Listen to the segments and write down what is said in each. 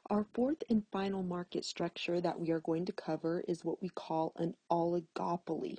Our fourth and final market structure that we are going to cover is what we call an oligopoly.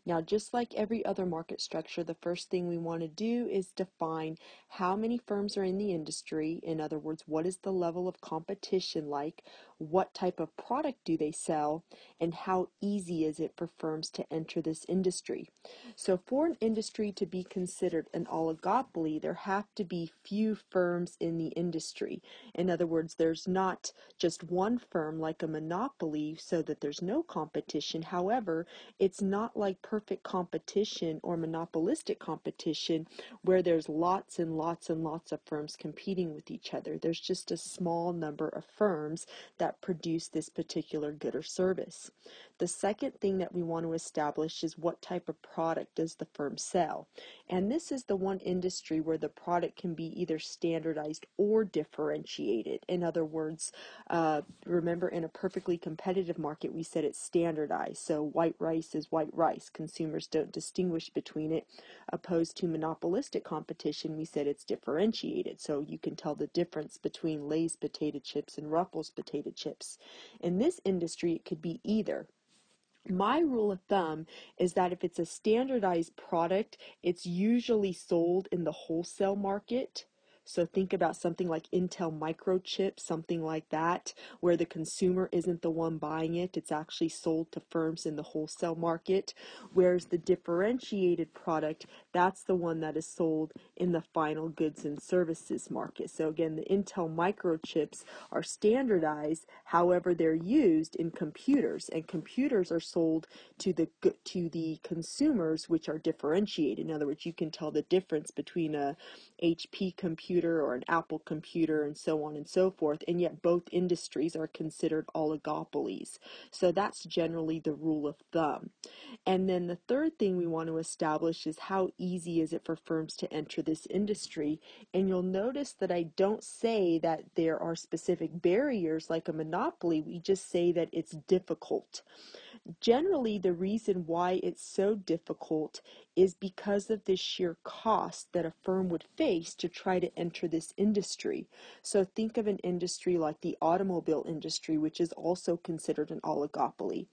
Now, just like every other market structure, the first thing we want to do is define how many firms are in the industry. In other words, what is the level of competition like? What type of product do they sell? And how easy is it for firms to enter this industry? So for an industry to be considered an oligopoly, there have to be few firms in the industry. In other words, there's not just one firm like a monopoly so that there's no competition. However, it's not like perfect competition or monopolistic competition where there's lots and lots and lots of firms competing with each other. There's just a small number of firms that produce this particular good or service. The second thing that we want to establish is what type of product does the firm sell. And this is the one industry where the product can be either standardized or differentiated. In other words, remember in a perfectly competitive market, we said it's standardized. So white rice is white rice. Consumers don't distinguish between it. Opposed to monopolistic competition, we said it's differentiated. So you can tell the difference between Lay's potato chips and Ruffles potato chips. In this industry, it could be either. My rule of thumb is that if it's a standardized product, it's usually sold in the wholesale market. So think about something like Intel microchips, something like that, where the consumer isn't the one buying it. It's actually sold to firms in the wholesale market. Whereas the differentiated product, that's the one that is sold in the final goods and services market. So again, the Intel microchips are standardized, however, they're used in computers, and computers are sold to the consumers, which are differentiated. In other words, you can tell the difference between a HP computer or an Apple computer and so on and so forth, and yet both industries are considered oligopolies. So that's generally the rule of thumb. And then the third thing we want to establish is how easy is it for firms to enter this industry. And you'll notice that I don't say that there are specific barriers like a monopoly, we just say that it's difficult. Generally, the reason why it's so difficult is because of the sheer cost that a firm would face to try to enter this industry. So think of an industry like the automobile industry, which is also considered an oligopoly.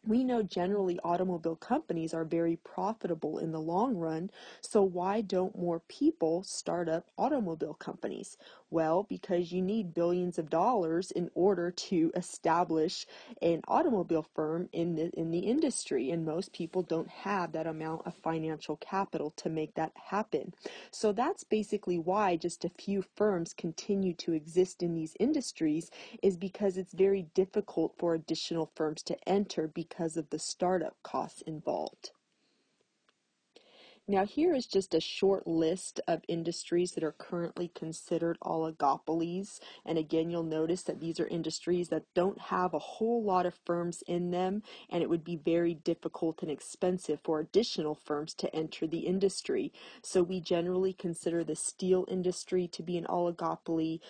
We know generally automobile companies are very profitable in the long run, so why don't more people start up automobile companies? Well, because you need billions of dollars in order to establish an automobile firm in the industry, and most people don't have that amount of financial capital to make that happen. So that's basically why just a few firms continue to exist in these industries, is because it's very difficult for additional firms to enter because of the startup costs involved. Now here is just a short list of industries that are currently considered oligopolies. And again, you'll notice that these are industries that don't have a whole lot of firms in them, and it would be very difficult and expensive for additional firms to enter the industry. So we generally consider the steel industry to be an oligopoly,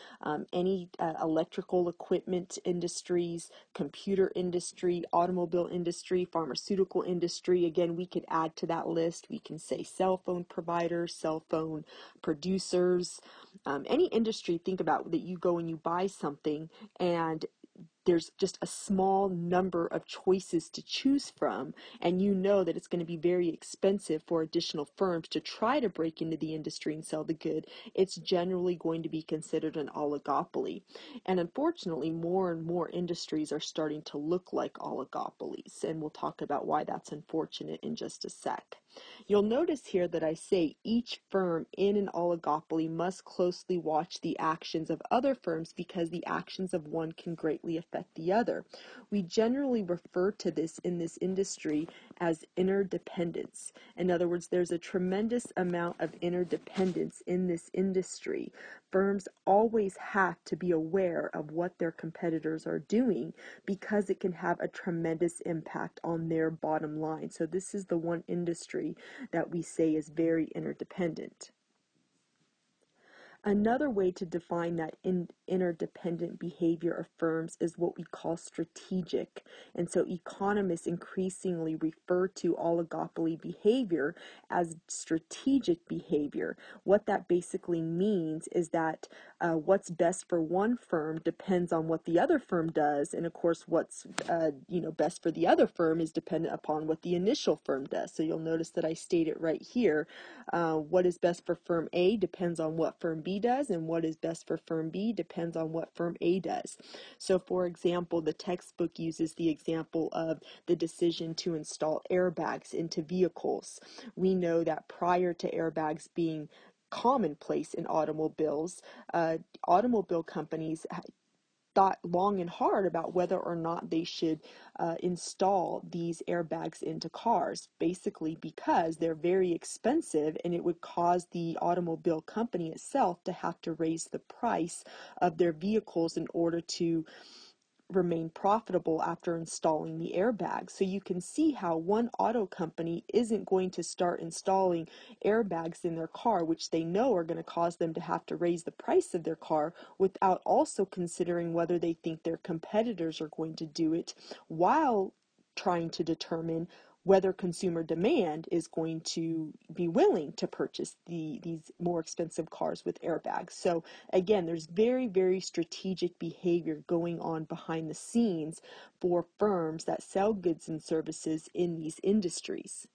any electrical equipment industries, computer industry, automobile industry, pharmaceutical industry. Again, we could add to that list. We can say cell phone providers, cell phone producers, any industry. Think about that you go and you buy something and there's just a small number of choices to choose from, and you know that it's going to be very expensive for additional firms to try to break into the industry and sell the good. It's generally going to be considered an oligopoly. And unfortunately, more and more industries are starting to look like oligopolies, and we'll talk about why that's unfortunate in just a sec. You'll notice here that I say each firm in an oligopoly must closely watch the actions of other firms because the actions of one can greatly affect the other. We generally refer to this in this industry as interdependence. In other words, there's a tremendous amount of interdependence in this industry. Firms always have to be aware of what their competitors are doing because it can have a tremendous impact on their bottom line. So this is the one industry that we say is very interdependent. Another way to define that interdependent behavior of firms is what we call strategic. And so economists increasingly refer to oligopoly behavior as strategic behavior. What that basically means is that what's best for one firm depends on what the other firm does, and of course what's best for the other firm is dependent upon what the initial firm does. So you'll notice that I state it right here. What is best for firm A depends on what firm B does, and what is best for firm B depends on what firm A does. So for example, the textbook uses the example of the decision to install airbags into vehicles. We know that prior to airbags being commonplace in automobiles, automobile companies thought long and hard about whether or not they should install these airbags into cars, basically because they're very expensive and it would cause the automobile company itself to have to raise the price of their vehicles in order to remain profitable after installing the airbags. So you can see how one auto company isn't going to start installing airbags in their car, which they know are going to cause them to have to raise the price of their car, without also considering whether they think their competitors are going to do it, while trying to determine whether consumer demand is going to be willing to purchase these more expensive cars with airbags. So again, there's very, very strategic behavior going on behind the scenes for firms that sell goods and services in these industries.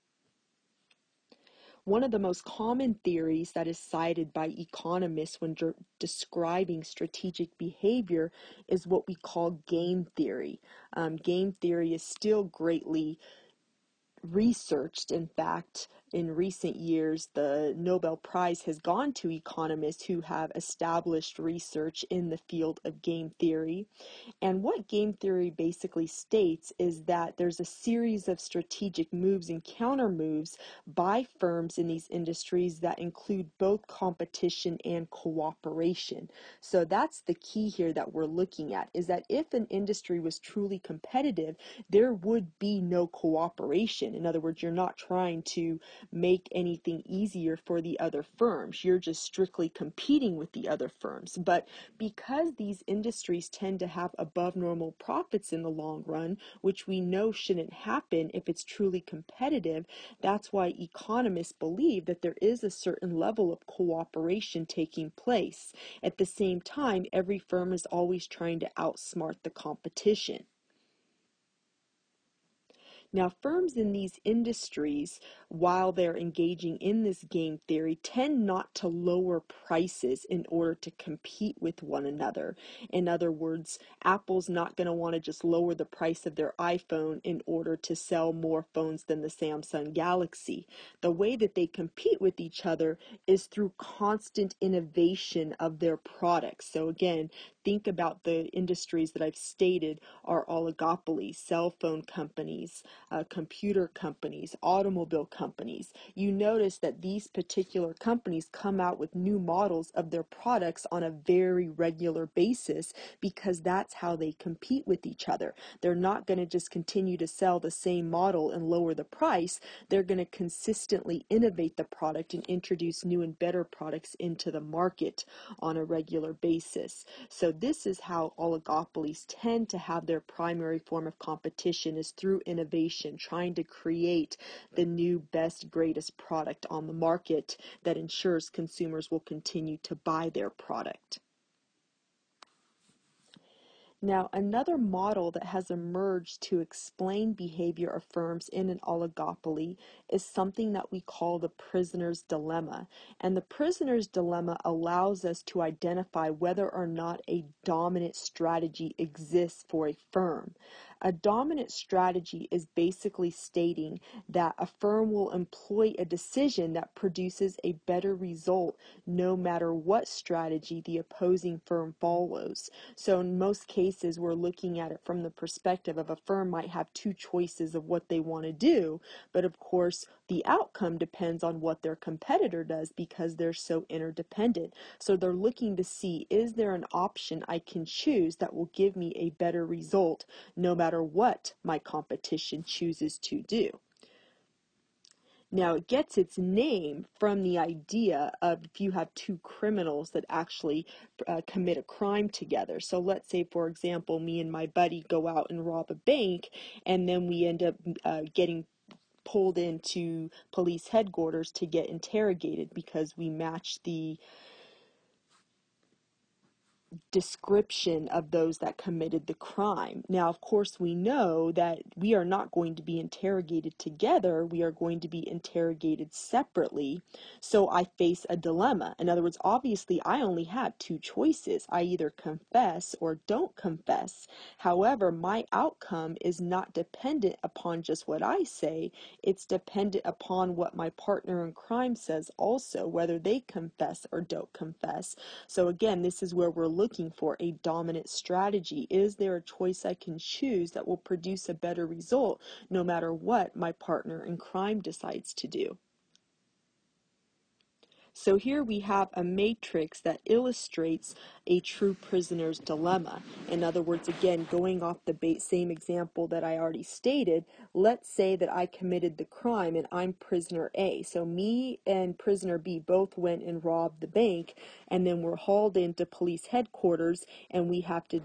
One of the most common theories that is cited by economists when describing strategic behavior is what we call game theory. Game theory is still greatly researched. In fact, in recent years, the Nobel Prize has gone to economists who have established research in the field of game theory. And what game theory basically states is that there's a series of strategic moves and counter moves by firms in these industries that include both competition and cooperation. So that's the key here that we're looking at, is that if an industry was truly competitive, there would be no cooperation. In other words, you're not trying to make anything easier for the other firms. You're just strictly competing with the other firms. But because these industries tend to have above normal profits in the long run, which we know shouldn't happen if it's truly competitive, that's why economists believe that there is a certain level of cooperation taking place. At the same time, every firm is always trying to outsmart the competition. Now, firms in these industries, while they're engaging in this game theory, tend not to lower prices in order to compete with one another. In other words, Apple's not going to want to just lower the price of their iPhone in order to sell more phones than the Samsung Galaxy. The way that they compete with each other is through constant innovation of their products. So again, think about the industries that I've stated are oligopolies: cell phone companies, computer companies, automobile companies. You notice that these particular companies come out with new models of their products on a very regular basis, because that's how they compete with each other. They're not going to just continue to sell the same model and lower the price. They're going to consistently innovate the product and introduce new and better products into the market on a regular basis. So this is how oligopolies tend to have their primary form of competition, is through innovation, trying to create the new, best, greatest product on the market that ensures consumers will continue to buy their product. Now, another model that has emerged to explain behavior of firms in an oligopoly is something that we call the prisoner's dilemma. And the prisoner's dilemma allows us to identify whether or not a dominant strategy exists for a firm. A dominant strategy is basically stating that a firm will employ a decision that produces a better result no matter what strategy the opposing firm follows. So in most cases, we're looking at it from the perspective of a firm might have two choices of what they want to do, but of course the outcome depends on what their competitor does, because they're so interdependent. So they're looking to see, is there an option I can choose that will give me a better result no matter what my competition chooses to do? Now, it gets its name from the idea of if you have two criminals that actually commit a crime together. So let's say, for example, me and my buddy go out and rob a bank, and then we end up getting pulled into police headquarters to get interrogated because we match the description of those that committed the crime. Now, of course, we know that we are not going to be interrogated together. We are going to be interrogated separately. So I face a dilemma. In other words, obviously, I only have two choices. I either confess or don't confess. However, my outcome is not dependent upon just what I say. It's dependent upon what my partner in crime says also, whether they confess or don't confess. So again, this is where we're looking for a dominant strategy. Is there a choice I can choose that will produce a better result no matter what my partner in crime decides to do? So here we have a matrix that illustrates a true prisoner's dilemma. In other words, again, going off the same example that I already stated, let's say that I committed the crime and I'm prisoner A. So me and prisoner B both went and robbed the bank, and then we're hauled into police headquarters, and we have to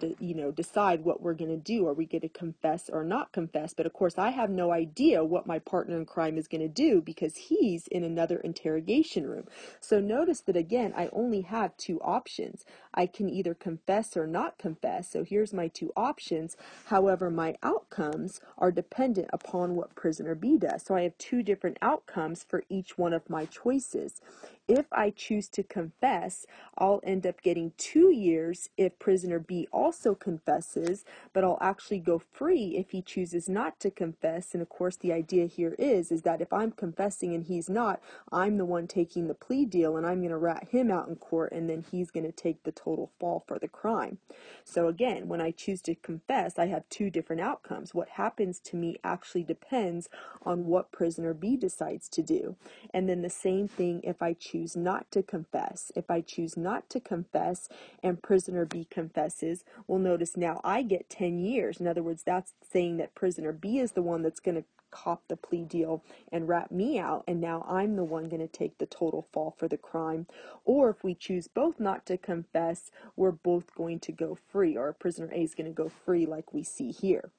decide what we're going to do. Are we going to confess or not confess? But of course, I have no idea what my partner in crime is going to do because he's in another interrogation room. So notice that again, I only have two options. I can either confess or not confess. So here's my two options. However, my outcomes are dependent upon what prisoner B does. So I have two different outcomes for each one of my choices. If I choose to confess, I'll end up getting 2 years if prisoner B also confesses, but I'll actually go free if he chooses not to confess. And of course, the idea here is that if I'm confessing and he's not, I'm the one taking the plea deal, and I'm going to rat him out in court, and then he's going to take the total fall for the crime. So again, when I choose to confess, I have two different outcomes. What happens to me actually depends on what prisoner B decides to do. And then the same thing if I choose not to confess. If I choose not to confess and prisoner B confesses, well, notice now I get 10 years. In other words, that's saying that prisoner B is the one that's going to cop the plea deal and rat me out, and now I'm the one going to take the total fall for the crime. Or if we choose both not to confess, we're both going to go free, or prisoner A is going to go free like we see here.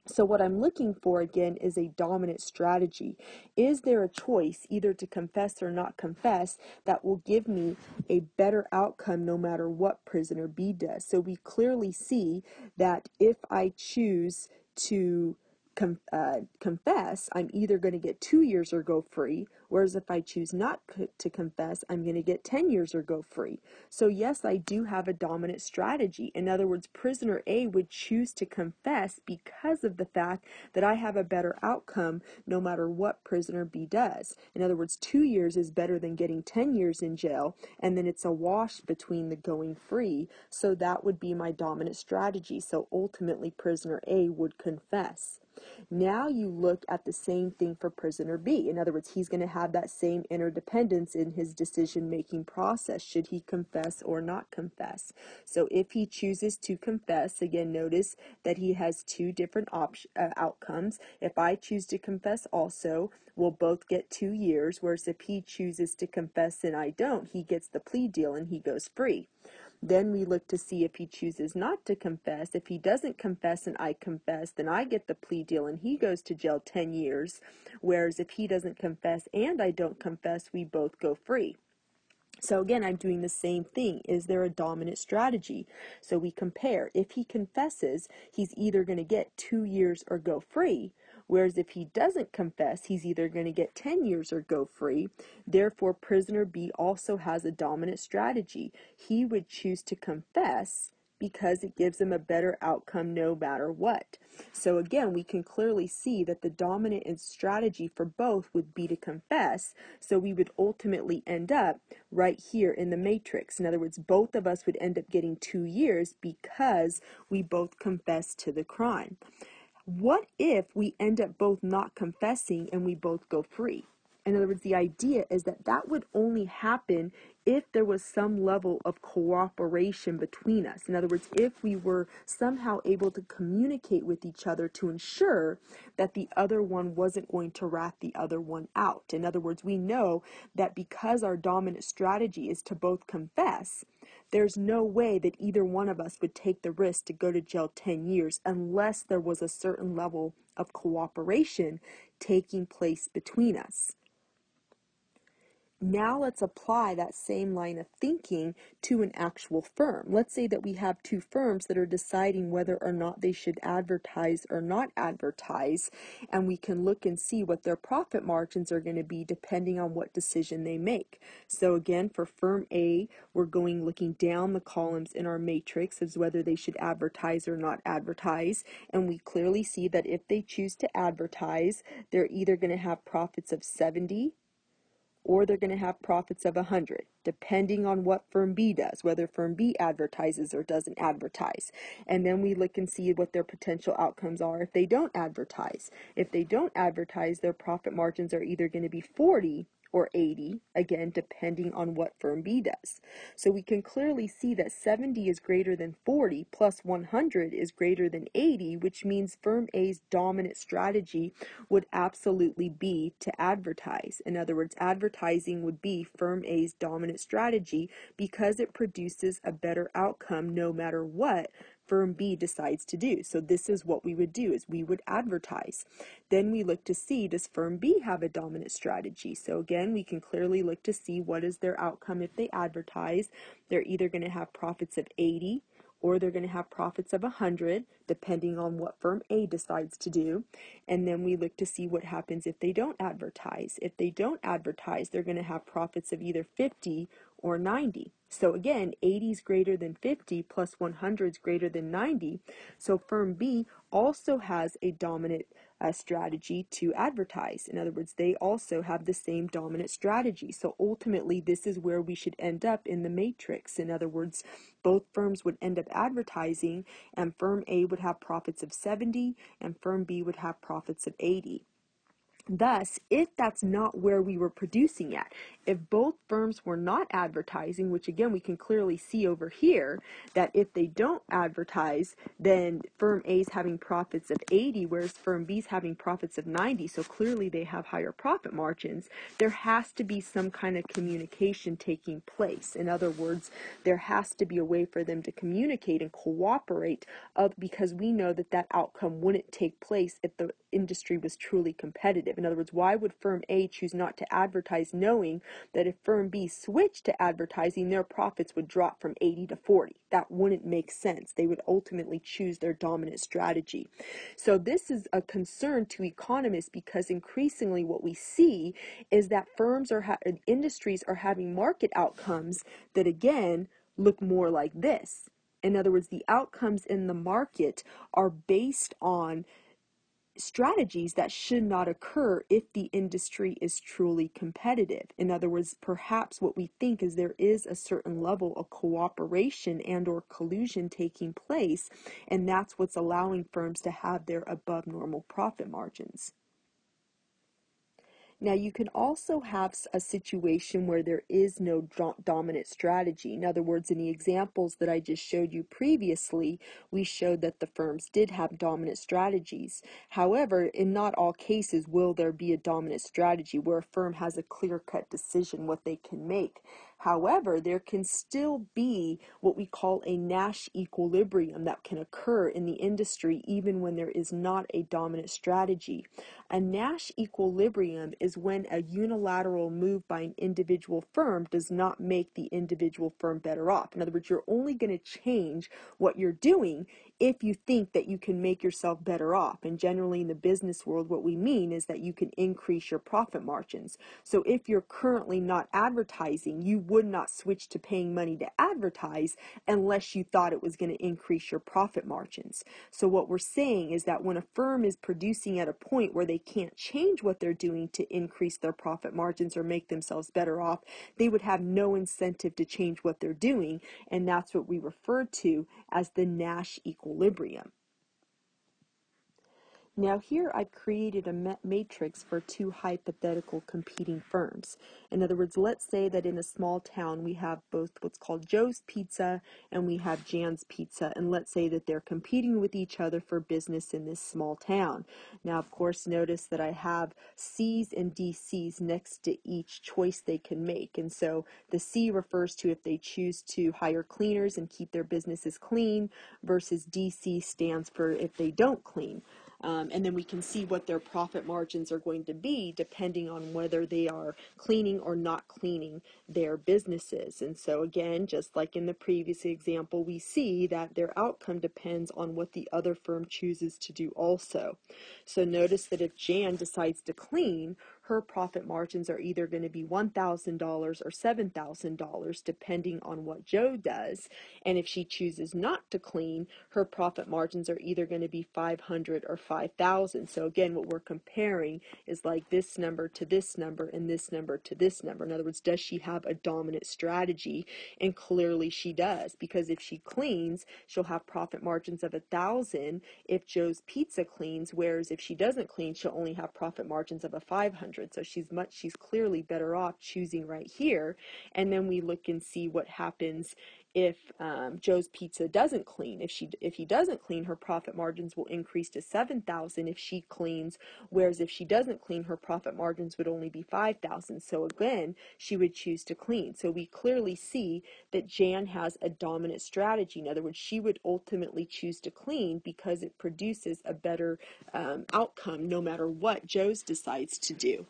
So what I'm looking for again is a dominant strategy. Is there a choice either to confess or not confess that will give me a better outcome no matter what prisoner B does? So we clearly see that if I choose to confess, I'm either going to get 2 years or go free, whereas if I choose not to confess, I'm going to get 10 years or go free. So yes, I do have a dominant strategy. In other words, prisoner A would choose to confess because of the fact that I have a better outcome no matter what prisoner B does. In other words, 2 years is better than getting 10 years in jail, and then it's a wash between the going free. So that would be my dominant strategy. So ultimately, prisoner A would confess. Now you look at the same thing for prisoner B. In other words, he's going to have that same interdependence in his decision-making process. Should he confess or not confess? So if he chooses to confess, again, notice that he has two different outcomes. If I choose to confess also, we'll both get 2 years, whereas if he chooses to confess and I don't, he gets the plea deal and he goes free. Then we look to see if he chooses not to confess. If he doesn't confess and I confess, then I get the plea deal and he goes to jail 10 years. Whereas if he doesn't confess and I don't confess, we both go free. So again, I'm doing the same thing. Is there a dominant strategy? So we compare. If he confesses, he's either going to get 2 years or go free. Whereas if he doesn't confess, he's either going to get 10 years or go free. Therefore, prisoner B also has a dominant strategy. He would choose to confess because it gives him a better outcome no matter what. So again, we can clearly see that the dominant strategy for both would be to confess. So we would ultimately end up right here in the matrix. In other words, both of us would end up getting 2 years because we both confess to the crime. What if we end up both not confessing and we both go free? In other words, the idea is that that would only happen if there was some level of cooperation between us. In other words, if we were somehow able to communicate with each other to ensure that the other one wasn't going to rat the other one out. In other words, we know that because our dominant strategy is to both confess, there's no way that either one of us would take the risk to go to jail 10 years unless there was a certain level of cooperation taking place between us. Now let's apply that same line of thinking to an actual firm. Let's say that we have two firms that are deciding whether or not they should advertise or not advertise, and we can look and see what their profit margins are going to be depending on what decision they make. So again, for firm A, we're looking down the columns in our matrix as whether they should advertise or not advertise, and we clearly see that if they choose to advertise, they're either going to have profits of 70 or they're going to have profits of 100, depending on what firm B does, whether firm B advertises or doesn't advertise. And then we look and see what their potential outcomes are if they don't advertise. If they don't advertise, their profit margins are either going to be 40 or 80, again, depending on what firm B does. So we can clearly see that 70 is greater than 40 plus 100 is greater than 80, which means firm A's dominant strategy would absolutely be to advertise. In other words, advertising would be firm A's dominant strategy because it produces a better outcome no matter what firm B decides to do. So this is what we would do, is we would advertise. Then we look to see, does firm B have a dominant strategy? So again, we can clearly look to see what is their outcome if they advertise. They're either going to have profits of 80 or they're going to have profits of 100, depending on what firm A decides to do. And then we look to see what happens if they don't advertise. If they don't advertise, they're going to have profits of either 50 or 90. So again, 80 is greater than 50 plus 100 is greater than 90. So firm B also has a dominant strategy to advertise. In other words, they also have the same dominant strategy. So ultimately, this is where we should end up in the matrix. In other words, both firms would end up advertising, and firm A would have profits of 70 and firm B would have profits of 80. Thus, if that's not where we were producing at, if both firms were not advertising, which again we can clearly see over here, that if they don't advertise, then firm A is having profits of 80, whereas firm B is having profits of 90, so clearly they have higher profit margins, there has to be some kind of communication taking place. In other words, there has to be a way for them to communicate and cooperate because we know that that outcome wouldn't take place if the industry was truly competitive. In other words, why would firm A choose not to advertise knowing that if firm B switched to advertising, their profits would drop from 80 to 40? That wouldn't make sense. They would ultimately choose their dominant strategy. So this is a concern to economists because increasingly what we see is that industries are having market outcomes that again look more like this. In other words, the outcomes in the market are based on strategies that should not occur if the industry is truly competitive. In other words, perhaps what we think is there is a certain level of cooperation and or collusion taking place, and that's what's allowing firms to have their above normal profit margins. Now, you can also have a situation where there is no dominant strategy. In other words, in the examples that I just showed you previously, we showed that the firms did have dominant strategies. However, in not all cases will there be a dominant strategy where a firm has a clear-cut decision what they can make. However, there can still be what we call a Nash equilibrium that can occur in the industry even when there is not a dominant strategy. A Nash equilibrium is when a unilateral move by an individual firm does not make the individual firm better off. In other words, you're only going to change what you're doing if you think that you can make yourself better off. And generally in the business world, what we mean is that you can increase your profit margins. So if you're currently not advertising, you would not switch to paying money to advertise unless you thought it was going to increase your profit margins. So what we're saying is that when a firm is producing at a point where they can't change what they're doing to increase their profit margins or make themselves better off, they would have no incentive to change what they're doing, and that's what we refer to as the Nash equilibrium. Now here I've created a matrix for two hypothetical competing firms. In other words, let's say that in a small town we have both what's called Joe's Pizza and we have Jan's Pizza, and let's say that they're competing with each other for business in this small town. Now of course notice that I have C's and DC's next to each choice they can make, and so the C refers to if they choose to hire cleaners and keep their businesses clean, versus DC stands for if they don't clean. And then we can see what their profit margins are going to be depending on whether they are cleaning or not cleaning their businesses. And so again, just like in the previous example, we see that their outcome depends on what the other firm chooses to do also. So notice that if Jan decides to clean, her profit margins are either going to be $1,000 or $7,000 depending on what Joe does. And if she chooses not to clean, her profit margins are either going to be $500 or $5,000. So again, what we're comparing is like this number to this number and this number to this number. In other words, does she have a dominant strategy? And clearly she does, because if she cleans, she'll have profit margins of $1,000 if Joe's Pizza cleans, whereas if she doesn't clean, she'll only have profit margins of $500. So she's clearly better off choosing right here. And then we look and see what happens if Joe's Pizza doesn't clean. If he doesn't clean, her profit margins will increase to $7,000 if she cleans, whereas if she doesn't clean, her profit margins would only be $5,000. So again, she would choose to clean. So we clearly see that Jan has a dominant strategy. In other words, she would ultimately choose to clean because it produces a better outcome no matter what Joe's decides to do.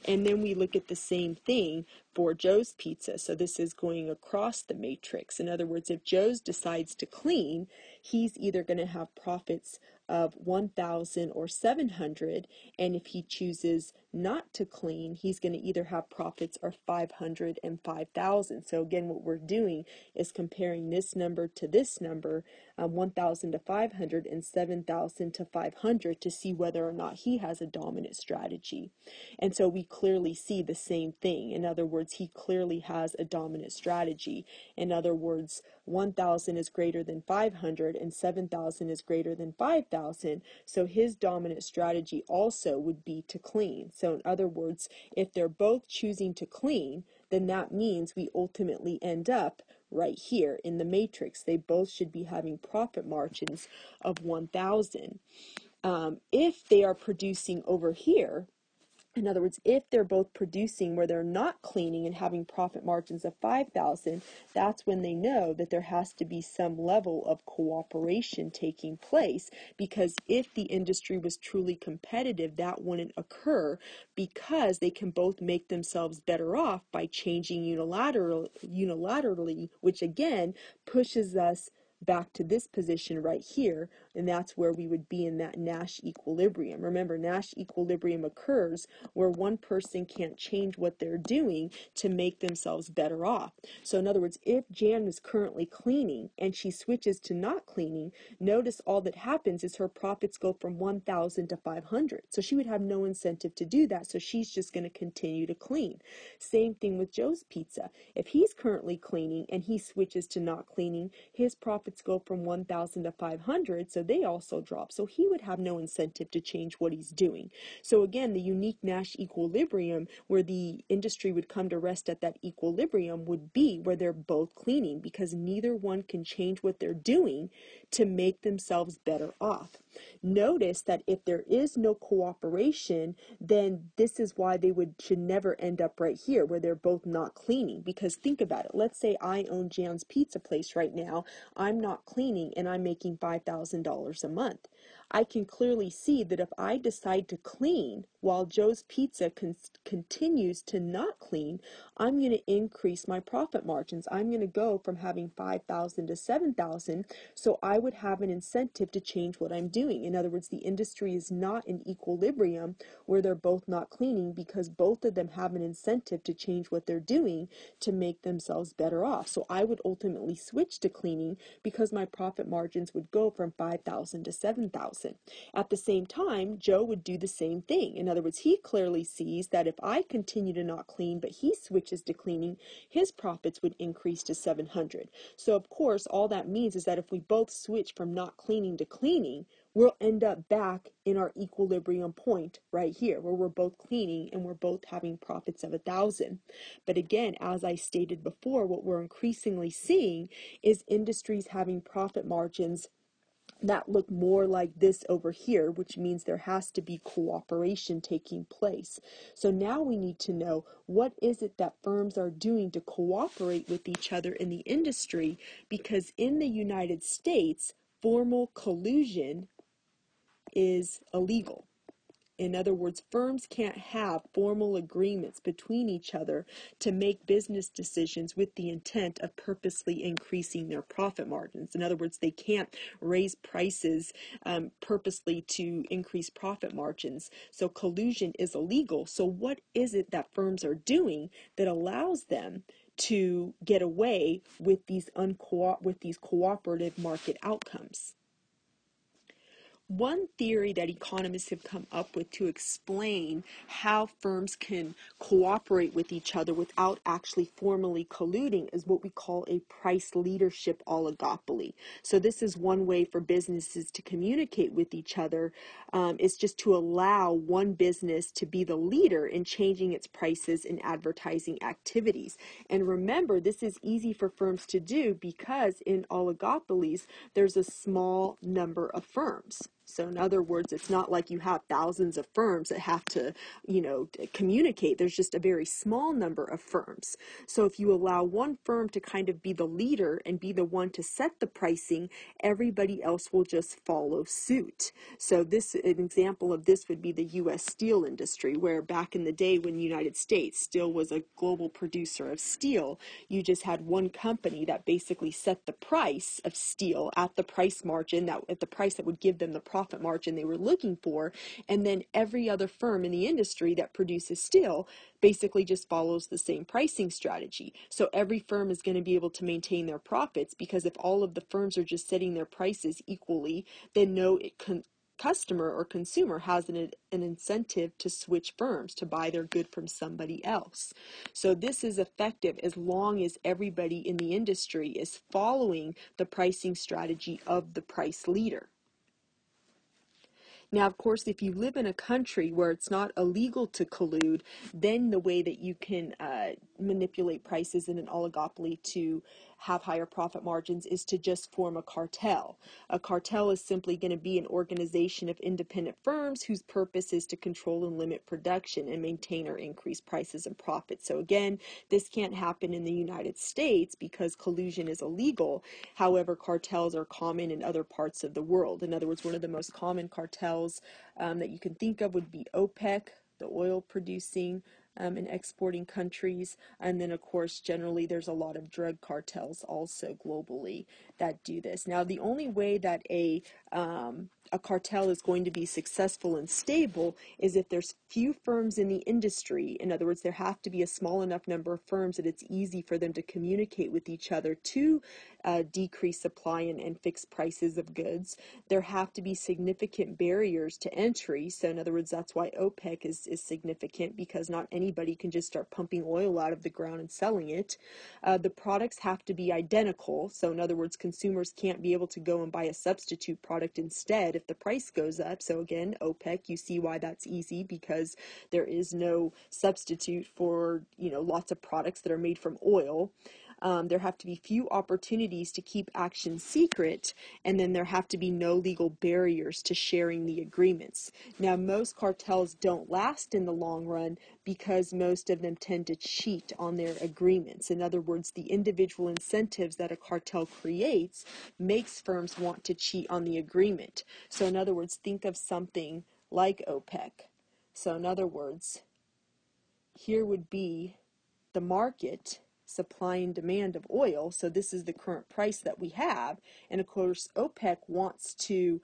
And then we look at the same thing for Joe's Pizza. So this is going across the matrix. In other words, if Joe's decides to clean, he's either going to have profits of 1,000 or 700, and if he chooses not to clean, he's going to either have profits of 500 and 5,000. So again, what we're doing is comparing this number to this number, 1,000 to 500 and 7,000 to 500, to see whether or not he has a dominant strategy. And so we clearly see the same thing. In other words, he clearly has a dominant strategy. In other words, 1,000 is greater than 500 and 7,000 is greater than 5,000. So his dominant strategy also would be to clean. So in other words, if they're both choosing to clean, then that means we ultimately end up right here in the matrix. They both should be having profit margins of 1,000. If they are producing over here, in other words, if they're both producing where they're not cleaning and having profit margins of 5,000, that's when they know that there has to be some level of cooperation taking place, because if the industry was truly competitive, that wouldn't occur, because they can both make themselves better off by changing unilaterally, which again pushes us back to this position right here, and that's where we would be in that Nash equilibrium. Remember, Nash equilibrium occurs where one person can't change what they're doing to make themselves better off. So in other words, if Jan is currently cleaning and she switches to not cleaning, notice all that happens is her profits go from 1,000 to 500. So she would have no incentive to do that, so she's just going to continue to clean. Same thing with Joe's Pizza. If he's currently cleaning and he switches to not cleaning, his profits go from 1,000 to 500, so they also drop. So he would have no incentive to change what he's doing. So again, the unique Nash equilibrium, where the industry would come to rest at that equilibrium, would be where they're both cleaning, because neither one can change what they're doing to make themselves better off. Notice that if there is no cooperation, then this is why they should never end up right here where they're both not cleaning. Because think about it. Let's say I own Jan's Pizza Place right now. I'm not cleaning and I'm making $5,000 a month. I can clearly see that if I decide to clean while Joe's Pizza continues to not clean, I'm going to increase my profit margins. I'm going to go from having 5,000 to 7,000, so I would have an incentive to change what I'm doing. In other words, the industry is not in equilibrium where they're both not cleaning, because both of them have an incentive to change what they're doing to make themselves better off. So I would ultimately switch to cleaning because my profit margins would go from 5,000 to 7,000. $7,000. At the same time, Joe would do the same thing. In other words, he clearly sees that if I continue to not clean, but he switches to cleaning, his profits would increase to 700. So of course, all that means is that if we both switch from not cleaning to cleaning, we'll end up back in our equilibrium point right here, where we're both cleaning and we're both having profits of 1,000. But again, as I stated before, what we're increasingly seeing is industries having profit margins that look more like this over here, which means there has to be cooperation taking place. So now we need to know, what is it that firms are doing to cooperate with each other in the industry? Because in the United States, formal collusion is illegal. In other words, firms can't have formal agreements between each other to make business decisions with the intent of purposely increasing their profit margins. In other words, they can't raise prices purposely to increase profit margins. So collusion is illegal. So what is it that firms are doing that allows them to get away with these cooperative market outcomes? One theory that economists have come up with to explain how firms can cooperate with each other without actually formally colluding is what we call a price leadership oligopoly. So this is one way for businesses to communicate with each other, is just to allow one business to be the leader in changing its prices and advertising activities. And remember, this is easy for firms to do because in oligopolies, there's a small number of firms. So in other words, it's not like you have thousands of firms that have to, communicate. There's just a very small number of firms. So if you allow one firm to kind of be the leader and be the one to set the pricing, everybody else will just follow suit. So an example of this would be the U.S. steel industry, where back in the day when the United States still was a global producer of steel, you just had one company that basically set the price of steel at the price margin, at the price that would give them the profit margin they were looking for, and then every other firm in the industry that produces steel basically just follows the same pricing strategy. So every firm is going to be able to maintain their profits, because if all of the firms are just setting their prices equally, then no customer or consumer has an incentive to switch firms to buy their good from somebody else. So this is effective as long as everybody in the industry is following the pricing strategy of the price leader. Now, of course, if you live in a country where it's not illegal to collude, then the way that you can manipulate prices in an oligopoly to have higher profit margins is to just form a cartel. A cartel is simply going to be an organization of independent firms whose purpose is to control and limit production and maintain or increase prices and profits. So again, this can't happen in the United States because collusion is illegal. However, cartels are common in other parts of the world. In other words, one of the most common cartels that you can think of would be OPEC, the oil producing and exporting countries. And then, of course, generally there's a lot of drug cartels also globally that do this. Now, the only way that a cartel is going to be successful and stable is if there's few firms in the industry. In other words, there have to be a small enough number of firms that it's easy for them to communicate with each other to decrease supply and fix prices of goods. There have to be significant barriers to entry. So in other words, that's why OPEC is significant, because not anybody can just start pumping oil out of the ground and selling it. The products have to be identical. So in other words, consumers can't be able to go and buy a substitute product instead if the price goes up. So again, OPEC, you see why that's easy, because there is no substitute for, lots of products that are made from oil. There have to be few opportunities to keep action secret, and then there have to be no legal barriers to sharing the agreements. Now, most cartels don't last in the long run because most of them tend to cheat on their agreements. In other words, the individual incentives that a cartel creates makes firms want to cheat on the agreement. So in other words, think of something like OPEC. So in other words, here would be the market, supply and demand of oil. So this is the current price that we have. And of course, OPEC wants to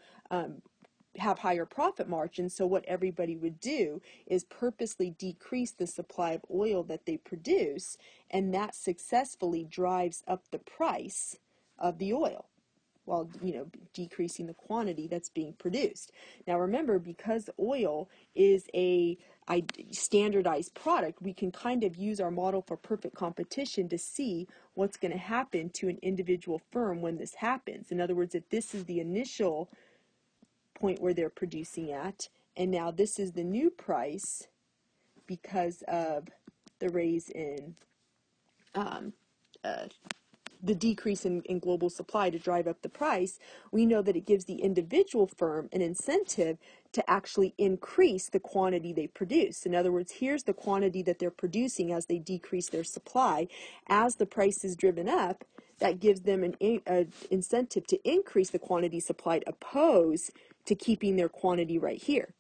have higher profit margins. So what everybody would do is purposely decrease the supply of oil that they produce, and that successfully drives up the price of the oil. while, decreasing the quantity that's being produced. Now remember, because oil is a standardized product, we can kind of use our model for perfect competition to see what's going to happen to an individual firm when this happens. In other words, if this is the initial point where they're producing at, and now this is the new price because of the raise in the decrease in global supply to drive up the price, we know that it gives the individual firm an incentive to actually increase the quantity they produce. In other words, here's the quantity that they're producing as they decrease their supply. As the price is driven up, that gives them an incentive to increase the quantity supplied, opposed to keeping their quantity right here.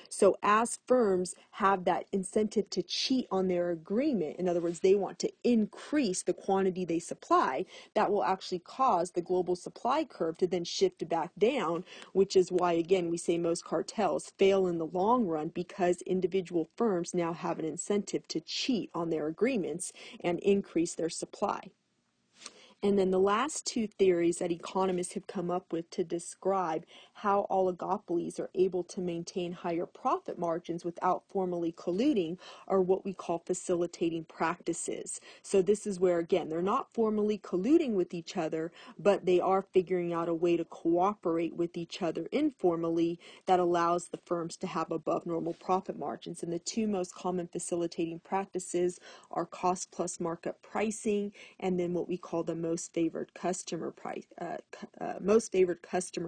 So as firms have that incentive to cheat on their agreement, in other words, they want to increase the quantity they supply, that will actually cause the global supply curve to then shift back down, which is why, again, we say most cartels fail in the long run, because individual firms now have an incentive to cheat on their agreements and increase their supply. And then the last two theories that economists have come up with to describe how oligopolies are able to maintain higher profit margins without formally colluding are what we call facilitating practices. So this is where, again, they're not formally colluding with each other, but they are figuring out a way to cooperate with each other informally that allows the firms to have above normal profit margins. And the two most common facilitating practices are cost plus markup pricing, and then what we call the most favored customer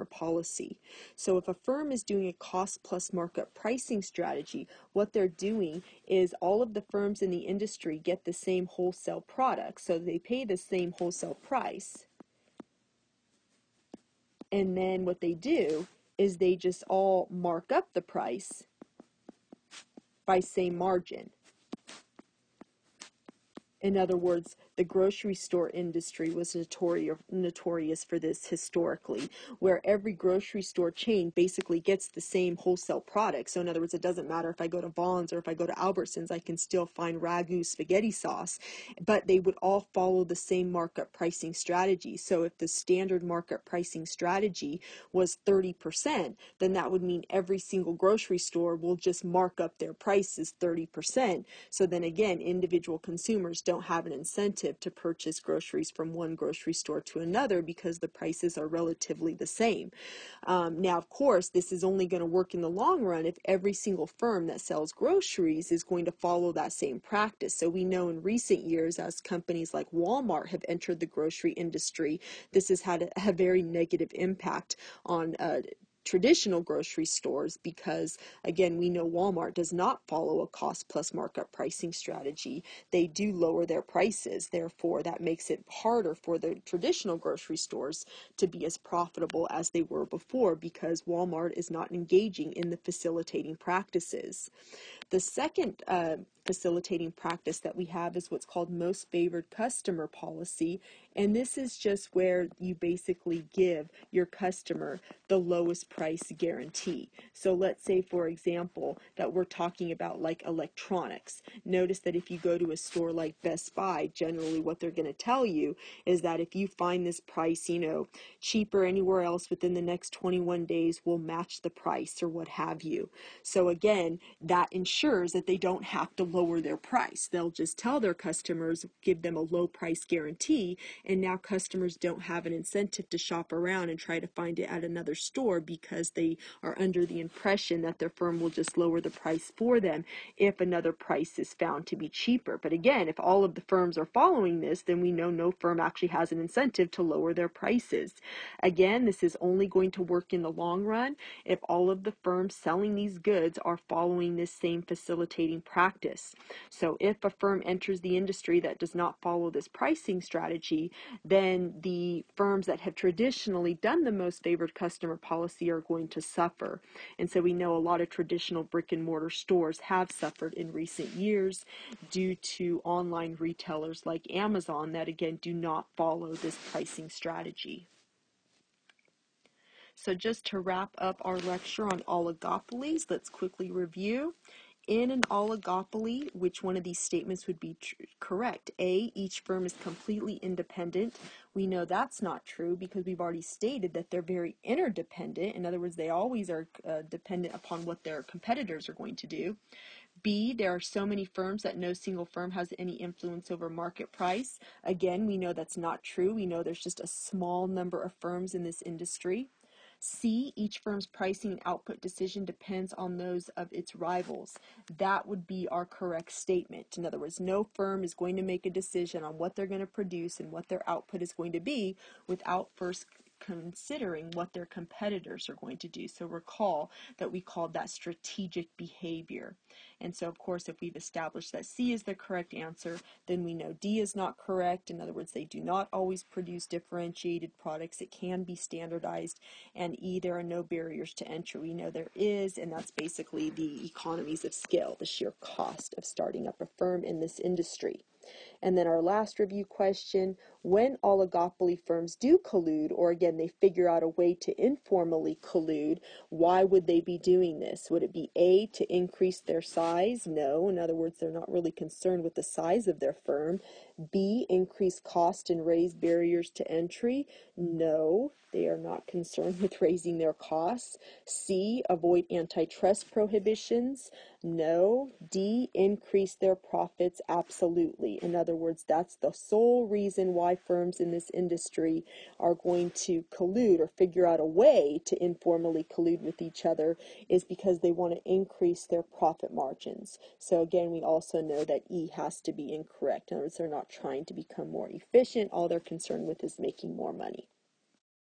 policy. So if a firm is doing a cost plus markup pricing strategy, what they're doing is all of the firms in the industry get the same wholesale product, so they pay the same wholesale price. And then what they do is they just all mark up the price by same margin. In other words, the grocery store industry was notorious for this historically, where every grocery store chain basically gets the same wholesale product. So in other words, it doesn't matter if I go to Vaughn's or if I go to Albertsons, I can still find ragu spaghetti sauce, but they would all follow the same markup pricing strategy. So if the standard markup pricing strategy was 30%, then that would mean every single grocery store will just mark up their prices 30%. So then again, individual consumers don't have an incentive to purchase groceries from one grocery store to another because the prices are relatively the same. Now, of course, this is only going to work in the long run if every single firm that sells groceries is going to follow that same practice. So we know in recent years, as companies like Walmart have entered the grocery industry, this has had a very negative impact on traditional grocery stores, because again, we know Walmart does not follow a cost plus markup pricing strategy. They do lower their prices. Therefore, that makes it harder for the traditional grocery stores to be as profitable as they were before, because Walmart is not engaging in the facilitating practices. The second facilitating practice that we have is what's called most favored customer policy, and this is just where you basically give your customer the lowest price guarantee. So let's say, for example, that we're talking about like electronics. Notice that if you go to a store like Best Buy, generally what they're going to tell you is that if you find this price, cheaper anywhere else within the next 21 days, we'll match the price or what have you. So again, that ensures that they don't have to lower their price. They'll just tell their customers, give them a low price guarantee, and now customers don't have an incentive to shop around and try to find it at another store, because they are under the impression that their firm will just lower the price for them if another price is found to be cheaper. But again, if all of the firms are following this, then we know no firm actually has an incentive to lower their prices. Again, this is only going to work in the long run if all of the firms selling these goods are following this same facilitating practice. So if a firm enters the industry that does not follow this pricing strategy, then the firms that have traditionally done the most favored customer policy are going to suffer. And so we know a lot of traditional brick and mortar stores have suffered in recent years due to online retailers like Amazon that again do not follow this pricing strategy. So just to wrap up our lecture on oligopolies, let's quickly review. in an oligopoly, which one of these statements would be correct? A, each firm is completely independent. We know that's not true because we've already stated that they're very interdependent. In other words, they always are dependent upon what their competitors are going to do. B, there are so many firms that no single firm has any influence over market price. Again, we know that's not true. We know there's just a small number of firms in this industry. C, each firm's pricing and output decision depends on those of its rivals. That would be our correct statement. In other words, no firm is going to make a decision on what they're going to produce and what their output is going to be without first considering what their competitors are going to do. So recall that we called that strategic behavior. And so, of course, if we've established that C is the correct answer, then we know D is not correct. In other words, they do not always produce differentiated products. It can be standardized. And E, there are no barriers to entry. We know there is, and that's basically the economies of scale, the sheer cost of starting up a firm in this industry. And then our last review question, when oligopoly firms do collude, or again, they figure out a way to informally collude, why would they be doing this? Would it be A, to increase their size? No. In other words, they're not really concerned with the size of their firm. B, increase cost and raise barriers to entry? No, they are not concerned with raising their costs. C, avoid antitrust prohibitions? No. D, increase their profits? Absolutely. In other words, that's the sole reason why firms in this industry are going to collude or figure out a way to informally collude with each other, is because they want to increase their profit margins. So again, we also know that E has to be incorrect. In other words, they're not trying to become more efficient. All they're concerned with is making more money.